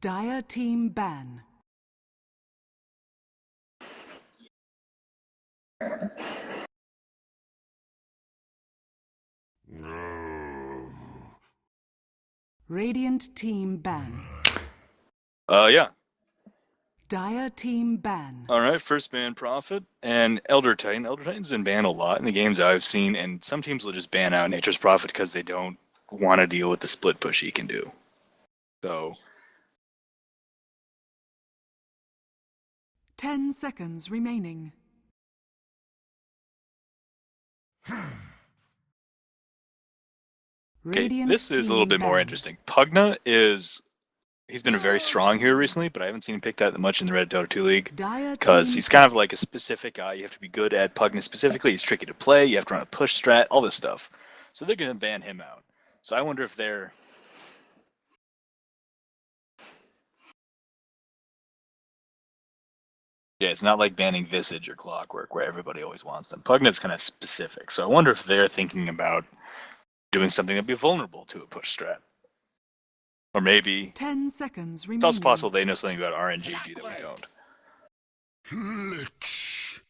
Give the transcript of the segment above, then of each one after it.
Dire team ban. Radiant team ban. Yeah. Dire team ban. All right, first ban Prophet and Elder Titan. Elder Titan's been banned a lot in the games I've seen, and some teams will just ban out Nature's Prophet because they don't want to deal with the split push he can do. So 10 seconds remaining. okay, this is a little bit more interesting. Pugna he's been a very strong hero recently, but I haven't seen him pick that much in the Red Dota 2 League because he's kind of like a specific guy. You have to be good at Pugna specifically. He's tricky to play. You have to run a push strat, all this stuff. So they're going to ban him out. So I wonder if they're... Yeah, it's not like banning Visage or Clockwork where everybody always wants them. Pugna's kind of specific. So I wonder if they're thinking about doing something that'd be vulnerable to a push strat. Or maybe 10 seconds remaining. It's also possible they know something about RNGG that we don't. Lich,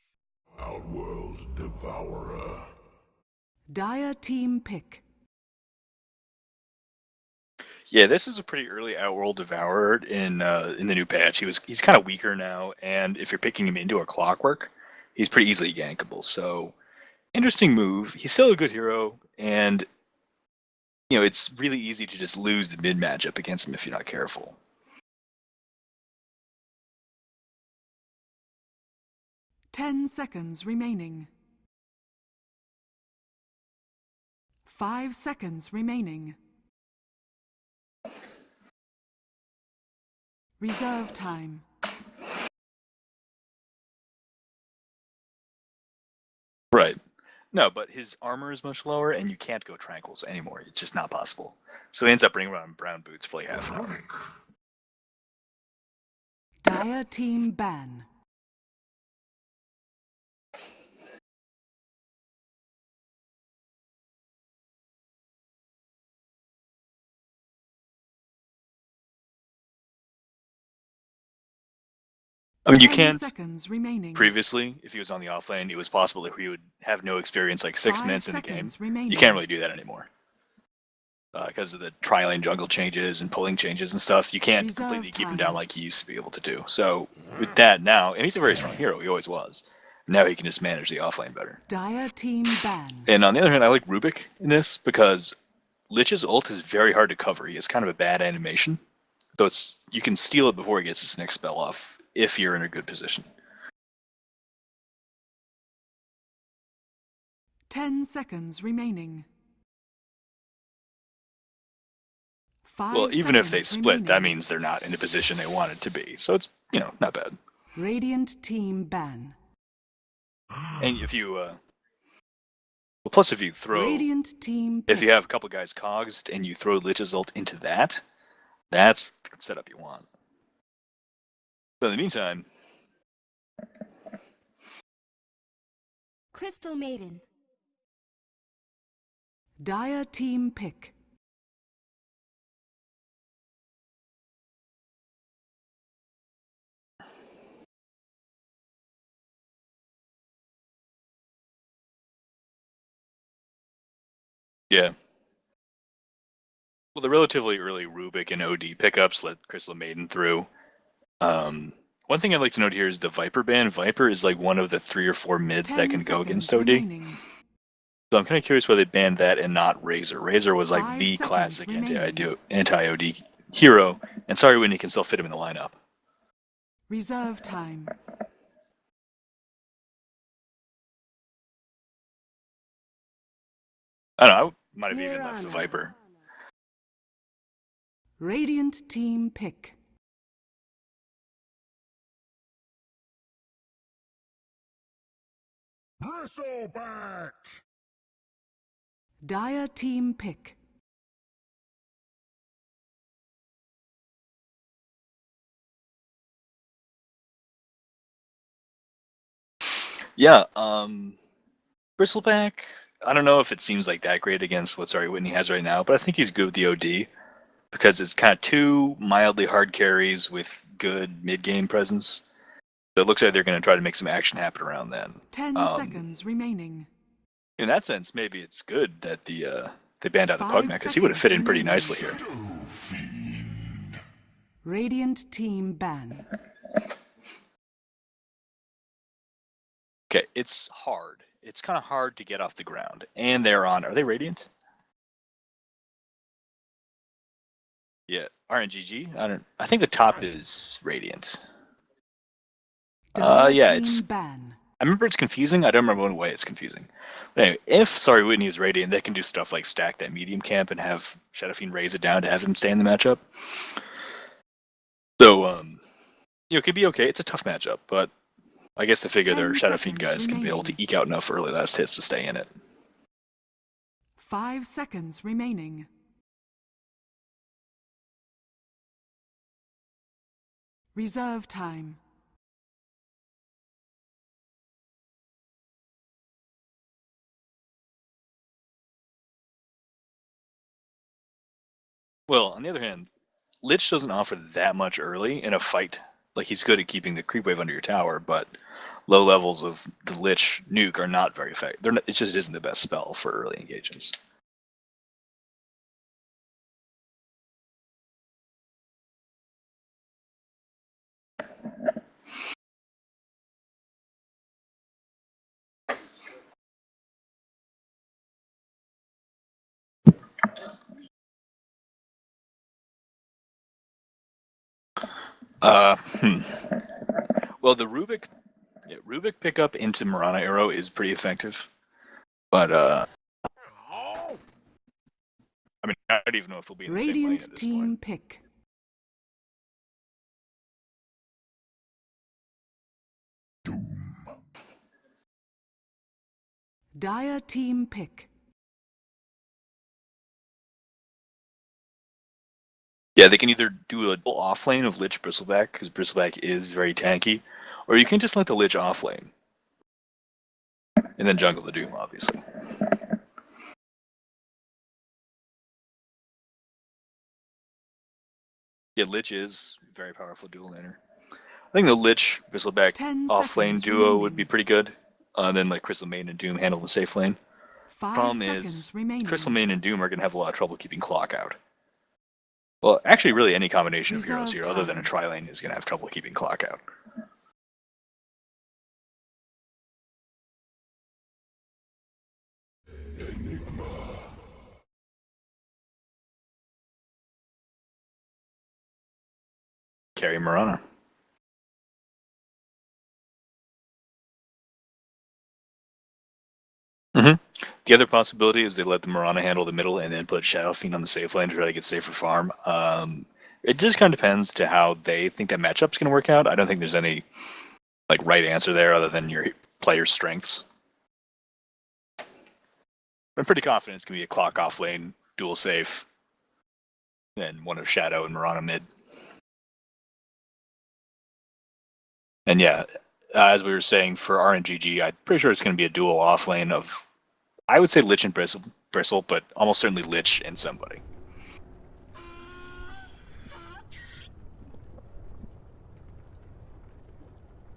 Outworld Devourer. Dire team pick. Yeah, this is a pretty early Outworld Devourer in the new patch. He's kind of weaker now, and if you're picking him into a Clockwork, he's pretty easily gankable. So interesting move. He's still a good hero, and it's really easy to just lose the mid matchup against him if you're not careful. Ten seconds remaining. 5 seconds remaining. Reserve time. Right. No, but his armor is much lower, and you can't go Tranquils anymore. It's just not possible. So he ends up bringing around brown boots for like half an hour. Dire team ban. I mean, you 10 can seconds remaining. Previously, if he was on the offlane, it was possible that he would have no experience like 6 minutes in the game. Remaining. You can't really do that anymore. Because of the tri-lane jungle changes and pulling changes and stuff, you can't completely keep him down like he used to be able to do. So with that now, and he's a very strong hero, he always was. Now he can just manage the offlane better. Dire team ban. And on the other hand, I like Rubik in this because Lich's ult is very hard to cover. He has kind of a bad animation. So you can steal it before he gets his next spell off if you're in a good position. 10 seconds remaining. Well, even if they split, that means they're not in the position they wanted to be. So it's, not bad. Radiant team ban. And if you, plus if you throw, Radiant team if you have a couple guys cogs and you throw Lich's ult into that, that's the setup you want. So in the meantime, Crystal Maiden. Dire team pick. yeah. Well, the relatively early Rubik and OD pickups let Crystal Maiden through. One thing I'd like to note here is the Viper ban. Viper is like one of the 3 or 4 mids that can go against OD. Remaining. So I'm kind of curious why they banned that and not Razor. Razor was like the classic anti-OD hero, and sorry when you can still fit him in the lineup. Reserve time. I don't know, I might have even left the Viper. Radiant team pick. Bristleback! Dire team pick. Yeah, Bristleback, I don't know if it seems like that great against what Whitney has right now, but I think he's good with the OD. because it's kind of two mildly hard carries with good mid-game presence. So it looks like they're going to try to make some action happen around then. 10 seconds remaining. In that sense, maybe it's good that they banned out the 5 Pugna, because he would have fit in pretty remaining. nicely here. Radiant team ban. Okay, it's hard. It's kind of hard to get off the ground. And they're on... Are they Radiant? Yeah, RNGG? I think the top is Radiant. Dire yeah, team it's... ban. I remember it's confusing. I don't remember what way it's confusing. But anyway, if Sorry Whitney is Radiant, they can do stuff like stack that medium camp and have Shadow Fiend raise it down to have him stay in the matchup. So, it could be okay. It's a tough matchup, but I guess they figure their 10 Shadow Fiend seconds guys can be able to remaining. eke out enough early last hits to stay in it. 5 seconds remaining. Reserve time. Well, on the other hand, Lich doesn't offer that much early in a fight. Like, he's good at keeping the creep wave under your tower, but low levels of the Lich nuke are not very effective. It just isn't the best spell for early engagements. Well, the Rubik pickup into Mirana Arrow is pretty effective, but I mean, I don't even know if we'll be in the same lane Radiant at this team point. pick. Dire team pick. Yeah, they can either do a double off lane of Lich Bristleback, because Bristleback is very tanky, or you can just let the Lich off lane. And then jungle the Doom, obviously. Yeah, Lich is a very powerful dual laner. I think the Lich Bristleback 10 off lane seconds duo would be remaining. pretty good. Then like Crystal Main and Doom handle the safe lane. 5 Problem seconds is, remaining. Crystal Main and Doom are going to have a lot of trouble keeping clock out. Well, actually, really any combination of heroes Reserve here, other than a time. tri-lane, is going to have trouble keeping clock out. Carry Mirana. The other possibility is they let the Mirana handle the middle and then put Shadow Fiend on the safe lane to try to get safer farm. It just kind of depends to how they think that matchup's going to work out. I don't think there's any like right answer there other than your player's strengths. I'm pretty confident it's going to be a clock off lane, dual safe, then one of Shadow and Mirana mid. And yeah, as we were saying for RNGG, I'm pretty sure it's going to be a dual off lane of, I would say Lich and Bristle, but almost certainly Lich and somebody.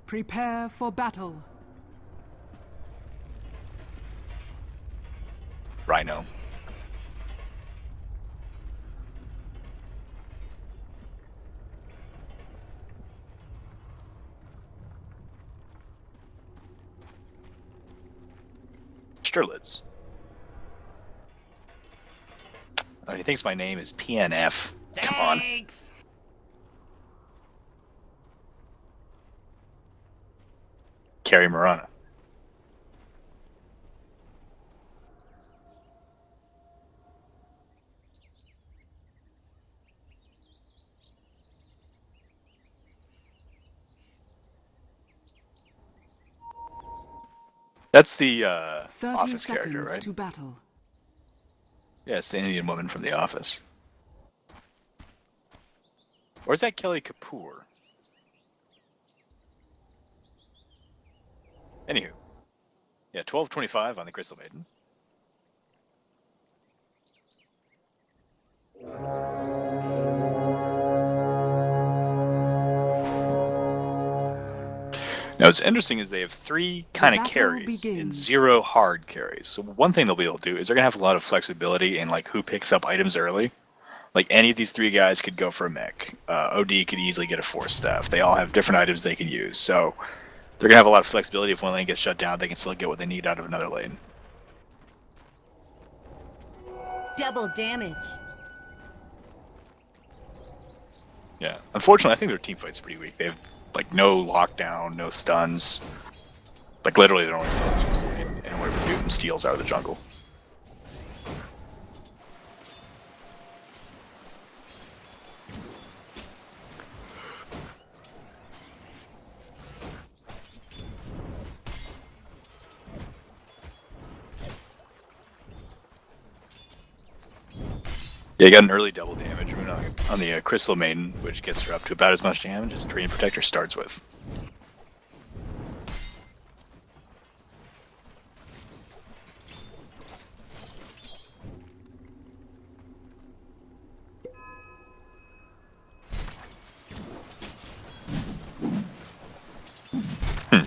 Prepare for battle. Rhino. Sturlitz. Oh, he thinks my name is PNF. Come on. Thanks. Carry Mirana. That's the 30 Office seconds character, right? to battle. Yeah, it's the Indian woman from The Office. Or is that Kelly Kapoor? Anywho. Yeah, 12:25 on the Crystal Maiden. Now, what's interesting is they have 3 kind of battle carries and begins. 0 hard carries. So one thing they'll be able to do is they're gonna have a lot of flexibility in like who picks up items early. Like any of these 3 guys could go for a mech. OD could easily get a force staff. They all have different items they can use. So they're gonna have a lot of flexibility. If one lane gets shut down, they can still get what they need out of another lane. Double damage. Yeah. Unfortunately, I think their team fight's pretty weak. They have like no lockdown, no stuns. Like literally their only stuns just and whatever Newton steals out of the jungle. Yeah, you got an early double damage rune on the Crystal Maiden, which gets her up to about as much damage as Terrain Protector starts with. I'd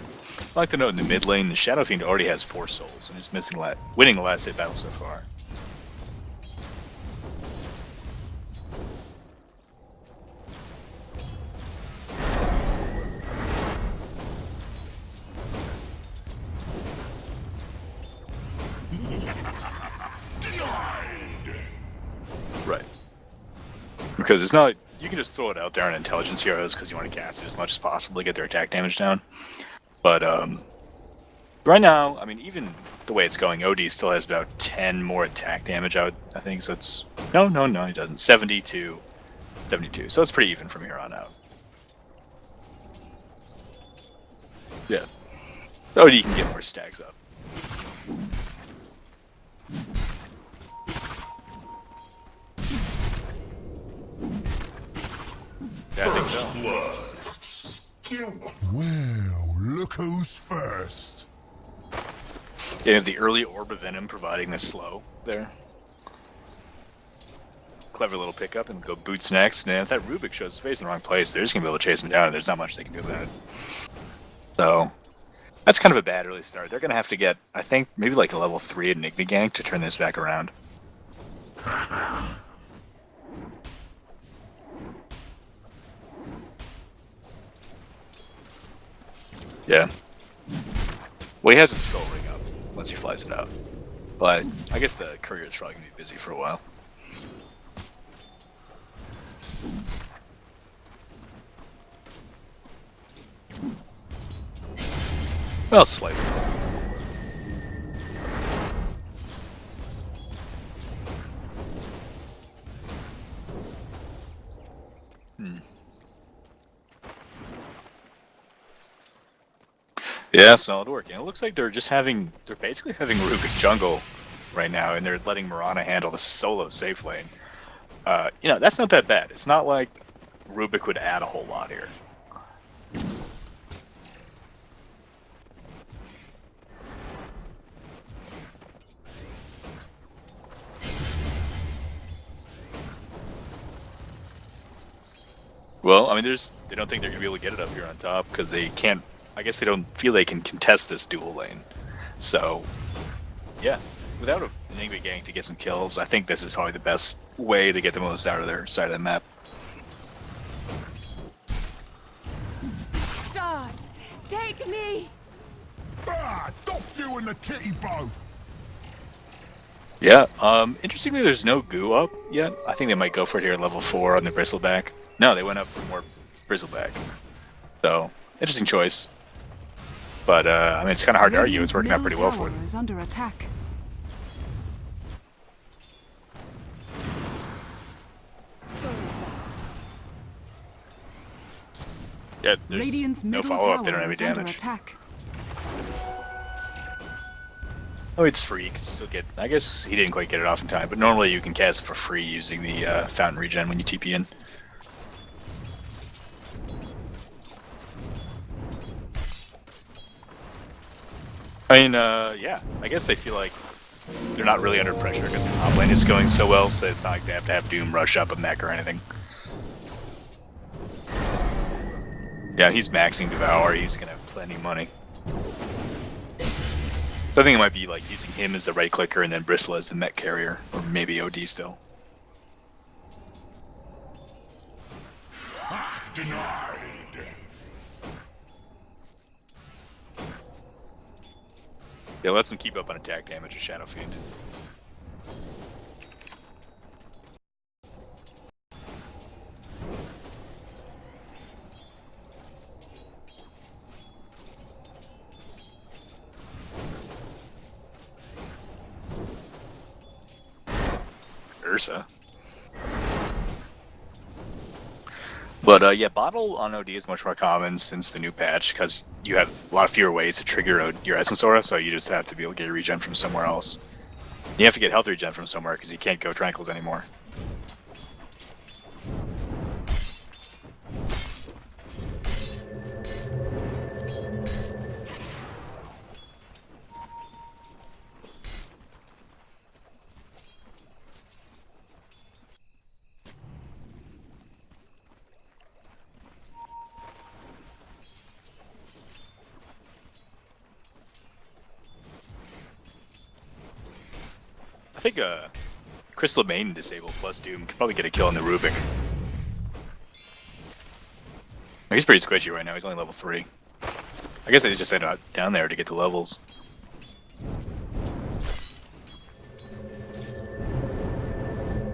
like to note in the mid lane, the Shadow Fiend already has 4 souls and is winning the last 8 battles so far. Right. Because it's not like you can just throw it out there on intelligence heroes because you want to cast it as much as possible to get their attack damage down. But right now, I mean, even the way it's going, OD still has about 10 more attack damage out, I think. So it's no, he doesn't. 72, 72. So it's pretty even from here on out. Yeah. OD can get more stacks up. Yeah, I think so. Well, look who's first. Yeah, you have the early Orb of Venom providing the slow there. Clever little pickup, and go boots next. And if that Rubik shows his face in the wrong place, they're just gonna be able to chase him down, and there's not much they can do about it. So that's kind of a bad early start. They're gonna have to get, I think, maybe like a level 3 Enigma gank to turn this back around. Yeah. Well, he has his soul ring up once he flies it out. But I guess the courier is probably gonna be busy for a while. Well, slightly. Yeah, solid work. And it looks like they're basically having Rubik jungle right now, and they're letting Mirana handle the solo safe lane. That's not that bad. It's not like Rubik would add a whole lot here. Well, I mean, they don't think they're gonna be able to get it up here on top because they can't. I guess they don't feel they can contest this dual lane. So, yeah, without an Enigma gang to get some kills, I think this is probably the best way to get the most out of their side of the map. Stars, take me! Ah, doff you and the kitty boat. Yeah, interestingly, there's no goo up yet. I think they might go for it here at level 4 on the Bristleback. No, they went up for more Bristleback. So, interesting choice. But, I mean, it's kind of hard to argue. It's working out pretty well for them. Is under attack. Yeah, there's Radiant's no middle follow-up. They don't tower have any is under damage. attack. Oh, it's free. You can still get. I guess he didn't quite get it off in time, but normally you can cast for free using the fountain regen when you TP in. I mean, yeah. I guess they feel like they're not really under pressure because the top lane is going so well, so it's not like they have to have Doom rush up a mech or anything. Yeah, he's maxing Devour. He's gonna plenty of money. So I think it might be like using him as the right clicker and then Bristle as the mech carrier, or maybe OD still. Denied. Yeah, lets him keep up on attack damage with Shadow Fiend. Ursa. But yeah, bottle on OD is much more common since the new patch because you have a lot fewer ways to trigger your Essence Aura, so you just have to be able to get a regen from somewhere else. You have to get health regen from somewhere because you can't go Tranquils anymore. I think Crystal Main disabled plus Doom could probably get a kill on the Rubik. He's pretty squishy right now, he's only level 3. I guess they just sent out down there to get the levels.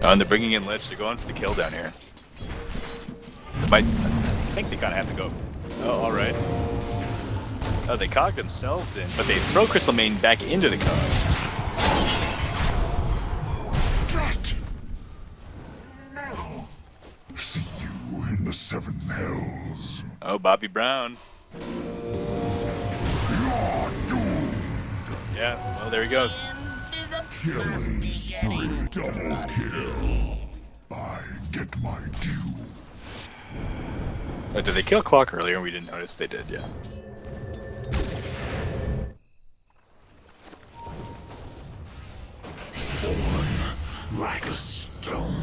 Oh, and they're bringing in Lich, they're going for the kill down here. I think they kind of have to go. Oh, alright. Oh, they cog themselves in, but they throw Crystal Main back into the cogs. See you in the 7 hells. Oh, Bobby Brown. You're doomed. Yeah, well, there he goes. Killing spree, double kill. I get my due. Oh, did they kill Clock earlier? We didn't notice they did, yeah. Born like a stone.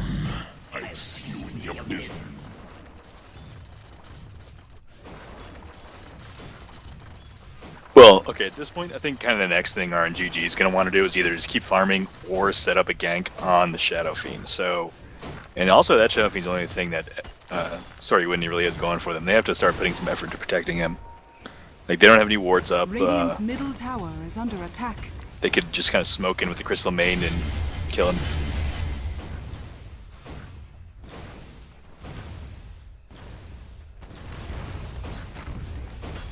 I see you in your business. Well, okay, at this point, I think kind of the next thing RNGG is going to want to do is either just keep farming or set up a gank on the Shadow Fiend. So, and also that Shadow Fiend's the only thing that Sorry Whitney really has going for them. They have to start putting some effort into protecting him. Like, they don't have any wards up. Radiant's middle tower is under attack. They could just kind of smoke in with the Crystal Main and kill him.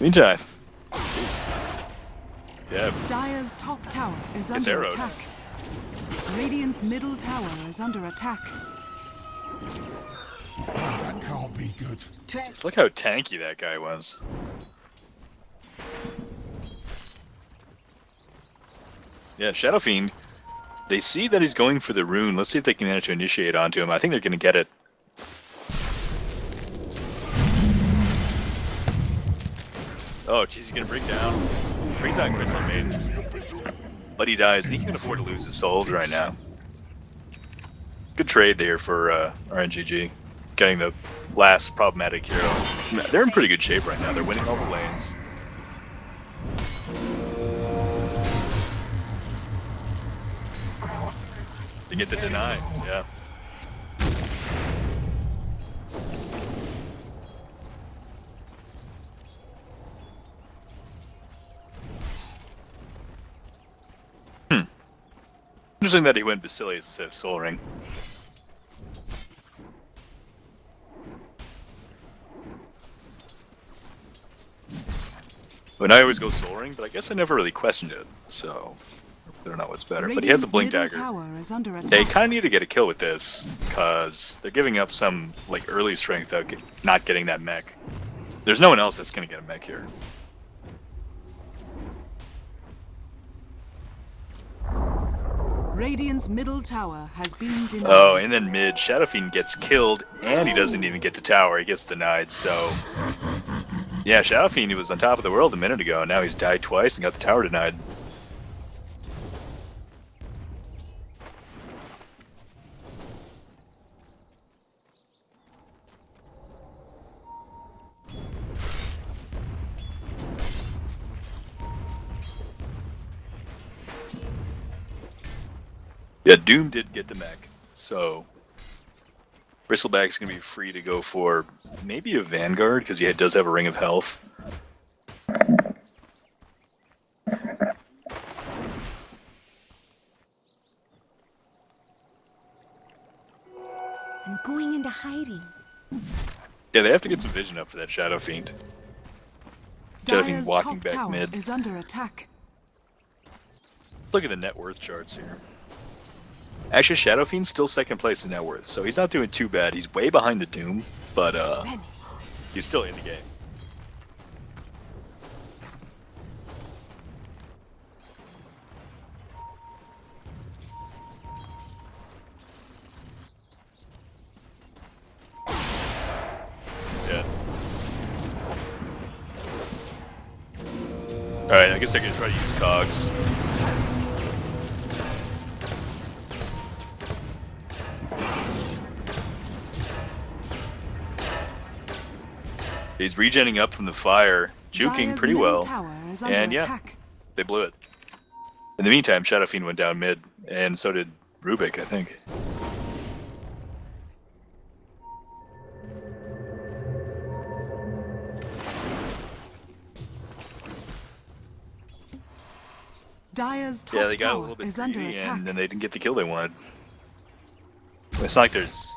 Meantime, yeah, Dire's top tower is It's under arrowed. attack. Radiant's middle tower is under attack. That can't be good. just look how tanky that guy was. Yeah, Shadow Fiend. They see that he's going for the rune. Let's see if they can manage to initiate onto him. I think they're going to get it. Oh, jeez, he's going to break down. Brings out Crystal Maiden. But he dies, and he can afford to lose his souls right now. Good trade there for RNGG. Getting the last problematic hero. They're in pretty good shape right now. They're winning all the lanes. They get the deny, yeah. Interesting that he went Basilius instead of Soul Ring. But I always go Soul Ring, but I guess I never really questioned it, so I don't know what's better. But he has a Blink Radiant's Dagger. middle tower is under attack. They kind of need to get a kill with this, because they're giving up some like early strength out not getting that mech. There's no one else that's going to get a mech here. Radiant's middle tower has been denied. Oh, and then mid, Shadow Fiend gets killed, and he doesn't even get the tower. He gets denied, so... Yeah, Shadow Fiend, he was on top of the world a minute ago, and now he's died twice and got the tower denied. Yeah, Doom did get the mech, so Bristleback's gonna be free to go for maybe a Vanguard because he does have a Ring of Health. I'm going into hiding. Yeah, they have to get some vision up for that Shadow Fiend. Shadow Fiend Dire's walking top back tower mid. is under attack. Let's look at the net worth charts here. Actually, Shadow Fiend's still second place in net worth, so he's not doing too bad. He's way behind the Doom, but he's still in the game. Yeah. Alright, I guess they're gonna try to use cogs. He's regenning up from the fire, juking Dire's pretty middle well, tower is under and yeah, attack. they blew it. In the meantime, Shadow Fiend went down mid, and so did Rubik, I think. Dire's top Yeah, they got a tower little bit is under greedy, attack. and then they didn't get the kill they wanted. It's not like there's...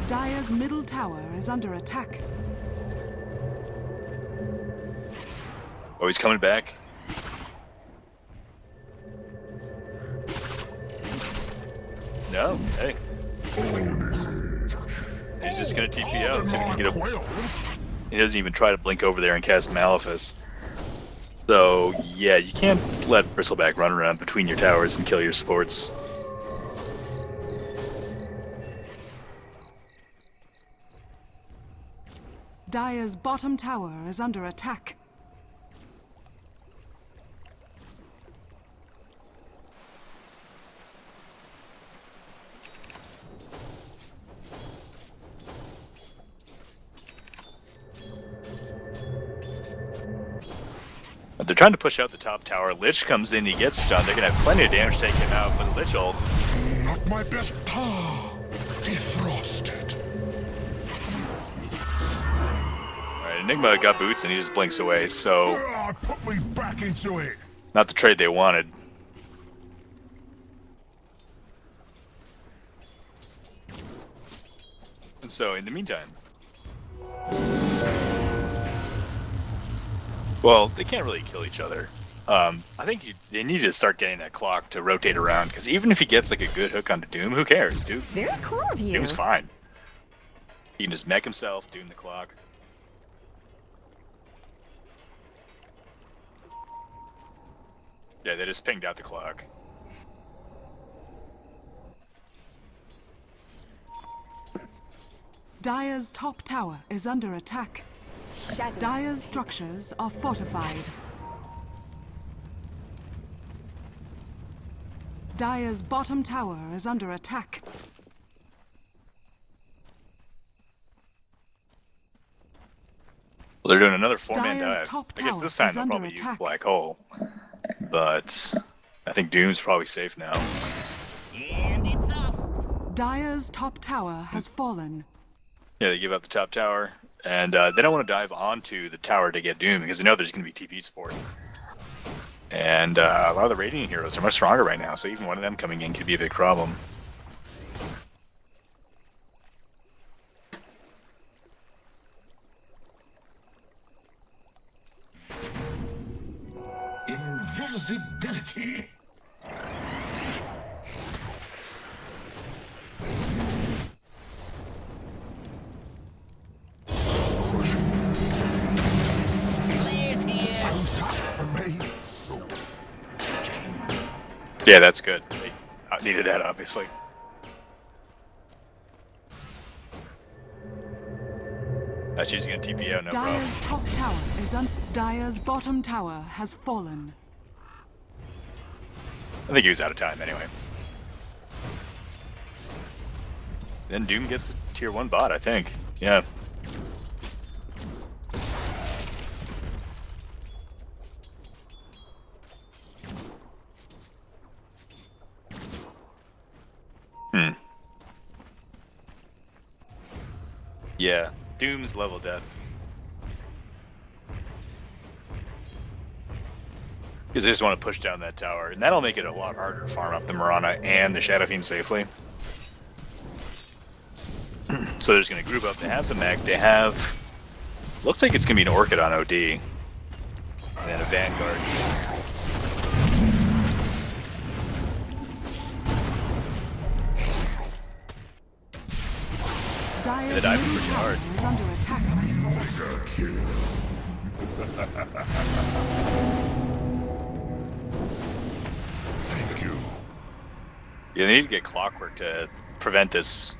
Dire's middle tower is under attack. Oh, he's coming back. No, hey. He's just gonna TP out and see if he can get a... He doesn't even try to blink over there and cast Malefice. So, yeah, you can't let Bristleback run around between your towers and kill your supports. Dire's bottom tower is under attack. They're trying to push out the top tower. Lich comes in, he gets stunned. They're gonna have plenty of damage to take him out, but Lich ult. Not my best. Defrosted. Alright, Enigma got boots and he just blinks away, so Put me back into it. not the trade they wanted. And so, in the meantime... Well, they can't really kill each other. I think they need to start getting that clock to rotate around, because even if he gets like a good hook onto Doom, who cares, dude? Very cool of you. Doom's fine. He can just mech himself, Doom the clock. Yeah, they just pinged out the clock. Dire's top tower is under attack. Shadows. Dire's structures are fortified. Dire's bottom tower is under attack. Well, they're doing another 4-man Dire's dive. top I guess tower this time is they'll under probably use attack. Black Hole. But I think Doom's probably safe now. And it's off. Dire's top tower has fallen. Yeah, they give up the top tower. And they don't want to dive onto the tower to get Doom, because they know there's going to be TP support. And a lot of the Radiant heroes are much stronger right now, so even one of them coming in could be a big problem. Invisibility. Clear's here. For me. Yeah, that's good. They needed that, obviously. She's going to TP out, no problem. Dire's top tower is Dire's bottom tower has fallen. I think he was out of time anyway. Then Doom gets the tier 1 bot, I think. Yeah. Yeah, Doom's level death. Because they just want to push down that tower, and that'll make it a lot harder to farm up the Mirana and the Shadow Fiend safely. So they're just going to group up. They have the mech. They have... Looks like it's going to be an Orchid on OD. And then a Vanguard. Dire's The diving middle pretty tower hard. is under attack. Thank you. Yeah, they need to get Clockwork to prevent this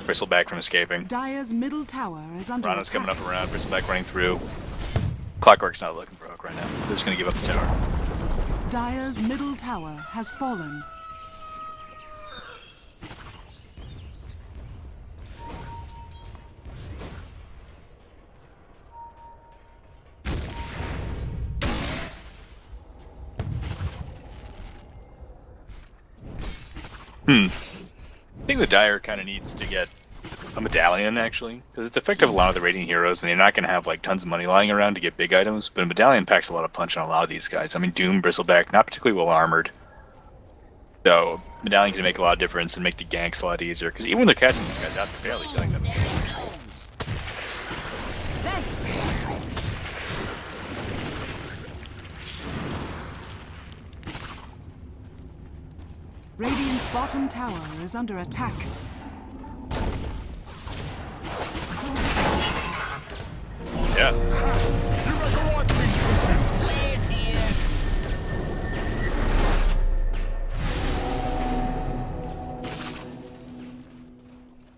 Bristleback from escaping. Dire's middle tower is under Mirana's attack. coming up around, Bristleback running through. Clockwork's not looking broke right now. They're just going to give up the tower. Dire's middle tower has fallen. I think the Dire kind of needs to get a medallion, actually, because it's effective a lot of the raiding heroes, and they're not going to have like tons of money lying around to get big items. But a medallion packs a lot of punch on a lot of these guys. I mean, Doom, Bristleback, not particularly well armored, so medallion can make a lot of difference and make the ganks a lot easier. Because even when they're catching these guys out, they're barely killing them. Radiant's bottom tower is under attack. Yeah. Players here.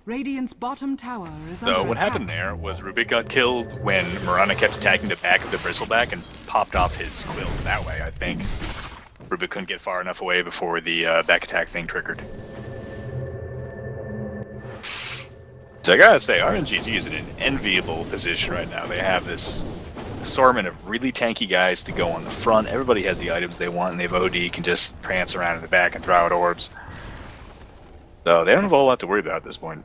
Radiant's bottom tower is So under what attack. happened there was Rubik got killed when Mirana kept attacking the back of the Bristleback and popped off his quills that way, I think. Rubik couldn't get far enough away before the back attack thing triggered. So I gotta say, RNGG is in an enviable position right now. They have this assortment of really tanky guys to go on the front. Everybody has the items they want, and they have OD, can just prance around in the back and throw out orbs. So they don't have a whole lot to worry about at this point.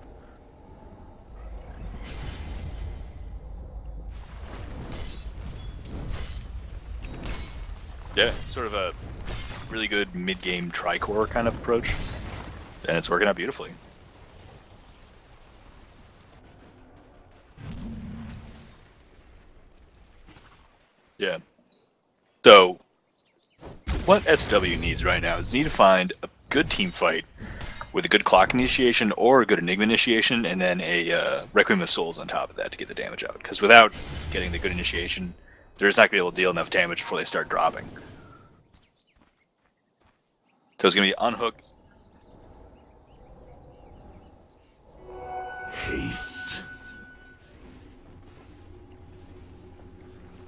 Yeah, sort of a really good mid-game tri-core kind of approach, and it's working out beautifully. Yeah. So, what SW needs right now is need to find a good team fight with a good clock initiation or a good enigma initiation, and then a Requiem of Souls on top of that to get the damage out. Because without getting the good initiation, they're just not going to be able to deal enough damage before they start dropping. So it's going to be unhook. Haste.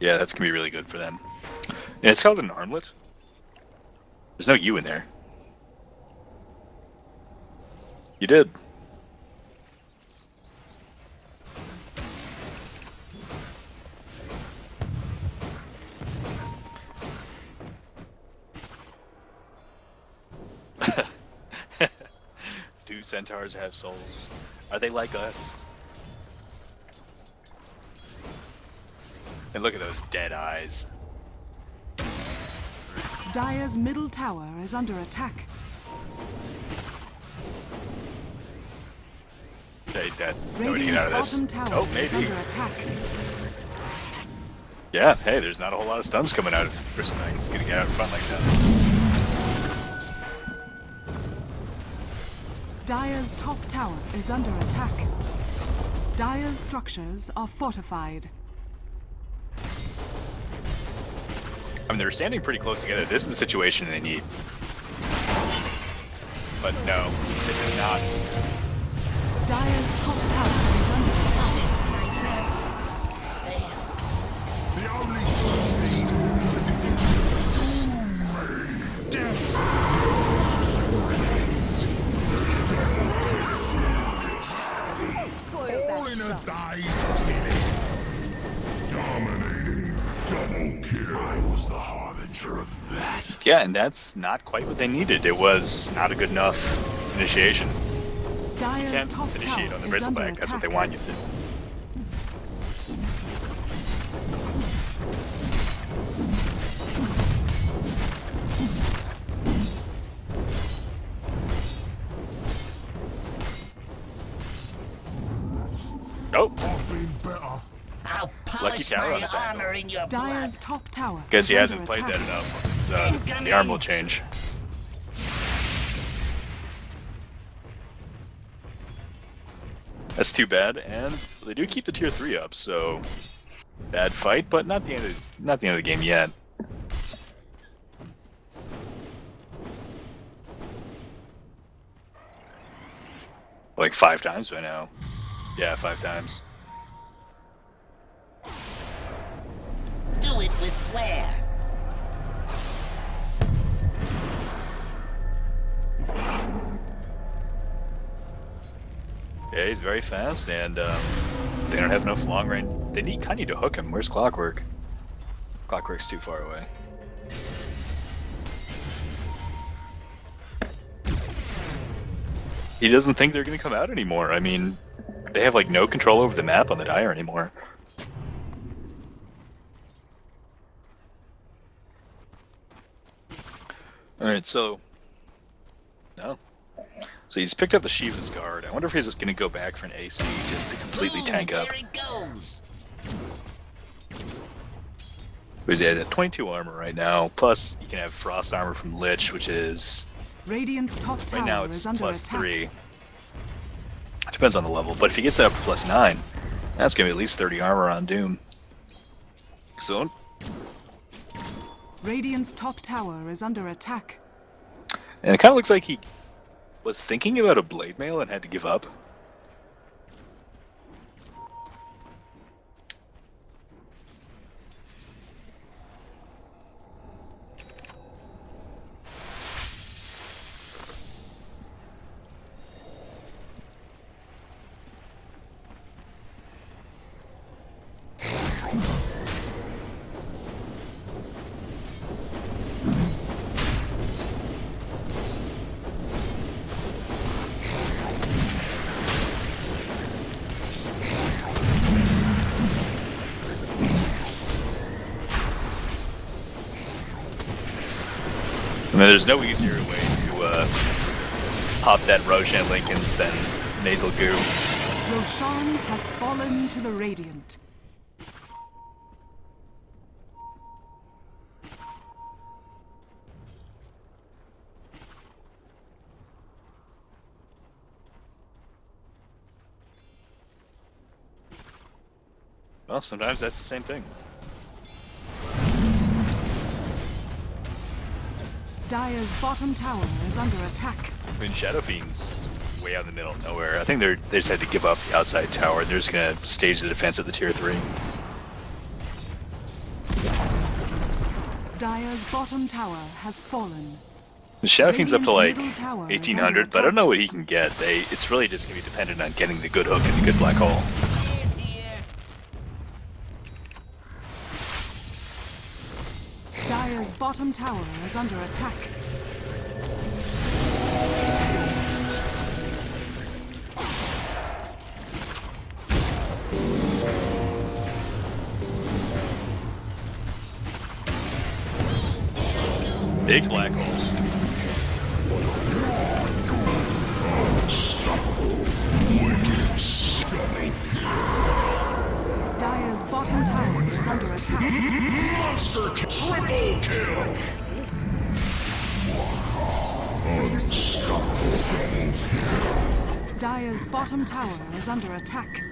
Yeah, that's going to be really good for them. And it's called an armlet. There's no U in there. You did. Do centaurs have souls? Are they like us? And look at those dead eyes. Dire's middle tower is under attack. Yeah, he's dead. No way to get out Radiant's of this. bottom tower Oh, is maybe. under attack. Yeah, hey, there's not a whole lot of stuns coming out of Bristleback. He's gonna get out in front like that. Dire's top tower is under attack. Dire's structures are fortified. I mean, they're standing pretty close together. This is the situation they need. But no, this is not. Dire's top tower is under attack. The only thing death. All in a day's killing. Dominating. Double kill. I was the harbinger of that. Yeah, and that's not quite what they needed. It was not a good enough initiation. You Dire's can't top initiate tower on the is under Bristleback. That's what they attack. want you to do. Oh, I've been better. I'll Lucky polish tower my on the tank. armor in your Dire's blood. top tower guess is he under hasn't played attack. that enough. It's, the arm will change. That's too bad, and they do keep the tier 3 up, so bad fight, but not the end of the game yet. Like 5 times by now. Yeah, 5 times. Do it with flair. Yeah, he's very fast, and they don't have enough long range. They kind of need to hook him. Where's Clockwork? Clockwork's too far away. He doesn't think they're going to come out anymore. I mean, they have like no control over the map on the Dire anymore. Alright, so... No. So he's picked up the Shiva's Guard. I wonder if he's going to go back for an AC just to completely Ooh, tank up. there he goes. He's at 22 armor right now, plus he can have Frost armor from Lich, which is... Radiant's top tower Right now it's is under plus attack. 3. Depends on the level, but if he gets that up to plus 9, that's going to be at least 30 armor on Doom. So, Radiant's top tower is under attack. and it kind of looks like he was thinking about a Blade Mail and had to give up. I mean, there's no easier way to pop that Roshan Lincolns than Nasal Goo. Roshan has fallen to the Radiant. Well, sometimes that's the same thing. Dire's bottom tower is under attack. I mean, Shadow Fiend's way out in the middle of nowhere. I think they just had to give up the outside tower. They're just gonna stage the defense at the tier 3. Dire's bottom tower has fallen. The Shadow Fiend's up to like Radiant's middle tower is 1800, under but I don't attack. know what he can get. It's really just gonna be dependent on getting the good hook and the good black hole. Here's here. Dire's bottom tower is under attack. Big black holes. Dire's bottom tower is under attack. Monster triple kill. Dire's bottom tower is under attack.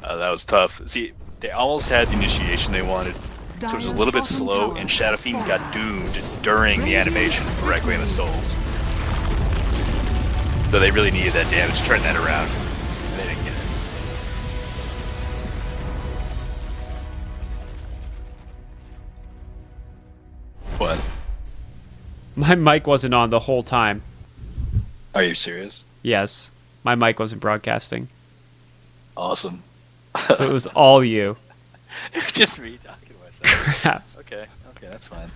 That was tough. See, they almost had the initiation they wanted, so it was a little bit slow, and Shadow Fiend got doomed during the animation for Requiem of Souls. So they really needed that damage to turn that around. They didn't get it. What? My mic wasn't on the whole time. Are you serious? Yes, my mic wasn't broadcasting. Awesome. So it was all you. It's just me talking to myself. Crap. Okay, that's fine.